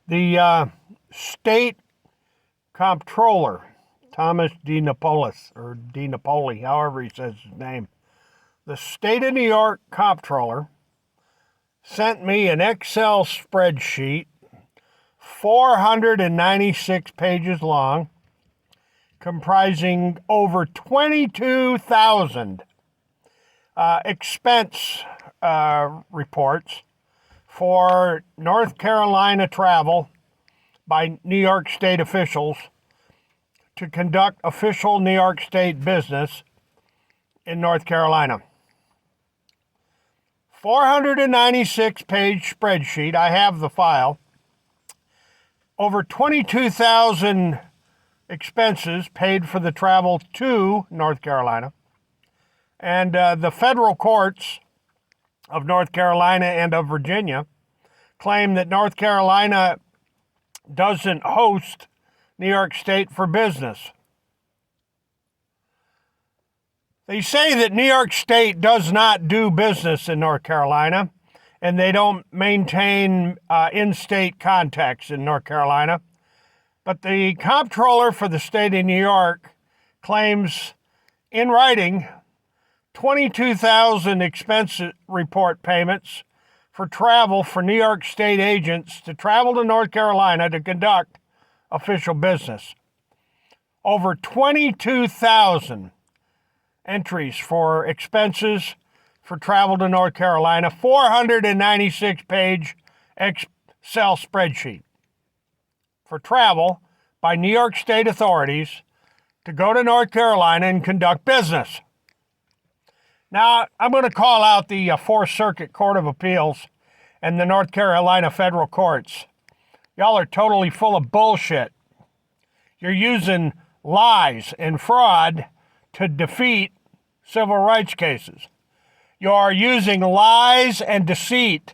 The state comptroller, Thomas D. Napolis, or D. Napoli, however he says his name, the state of New York comptroller sent me an Excel spreadsheet, 496 pages long, comprising over 22,000 expense reports for North Carolina travel by New York State officials to conduct official New York State business in North Carolina. 496-page spreadsheet. I have the file. Over 22,000 expenses paid for the travel to North Carolina. And the federal courts of North Carolina and of Virginia claim that North Carolina doesn't host New York State for business. They say that New York State does not do business in North Carolina, and they don't maintain in-state contacts in North Carolina. But the comptroller for the state of New York claims in writing 22,000 expense report payments for travel for New York State agents to travel to North Carolina to conduct official business. Over 22,000 entries for expenses for travel to North Carolina, 496-page Excel spreadsheet for travel by New York State authorities to go to North Carolina and conduct business. Now, I'm going to call out the Fourth Circuit Court of Appeals and the North Carolina federal courts. Y'all are totally full of bullshit. You're using lies and fraud to defeat civil rights cases. You are using lies and deceit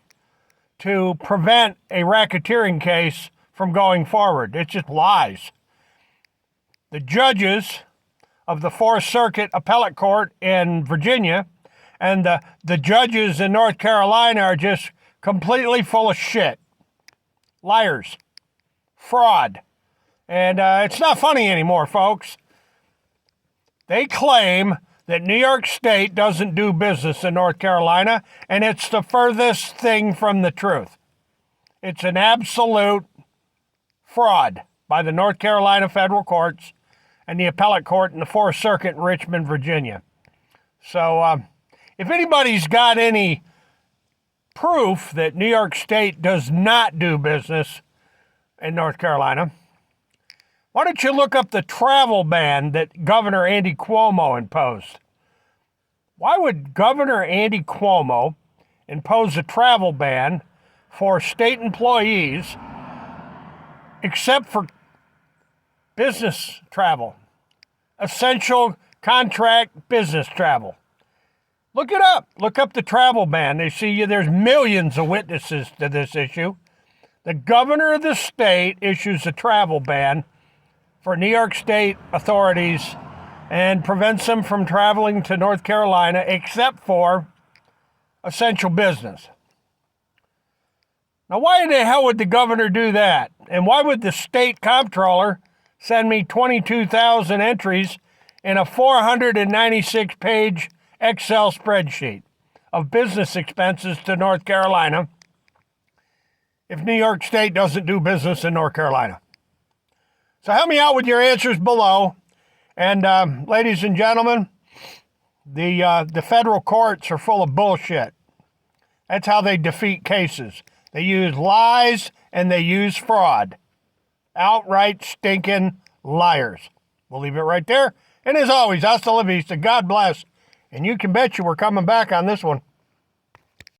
to prevent a racketeering case from going forward. It's just lies. The judges of the Fourth Circuit Appellate Court in Virginia and the judges in North Carolina are just completely full of shit. Liars. Fraud. And it's not funny anymore, folks. They claim that New York State doesn't do business in North Carolina, and it's the furthest thing from the truth. It's an absolute fraud by the North Carolina federal courts and the appellate court in the Fourth Circuit in Richmond, Virginia. So if anybody's got any proof that New York State does not do business in North Carolina, why don't you look up the travel ban that Governor Andy Cuomo imposed? Why would Governor Andy Cuomo impose a travel ban for state employees except for business travel, essential contract business travel? Look it up. Look up the travel ban. They see there's millions of witnesses to this issue. The governor of the state issues a travel ban for New York State authorities and prevents them from traveling to North Carolina except for essential business. Now, why the hell would the governor do that? And why would the state comptroller send me 22,000 entries in a 496-page Excel spreadsheet of business expenses to North Carolina if New York State doesn't do business in North Carolina? So help me out with your answers below. And ladies and gentlemen, the federal courts are full of bullshit. That's how they defeat cases. They use lies and they use fraud. Outright stinking liars. We'll leave it right there. And as always, hasta la vista. God bless. And you can bet you we're coming back on this one.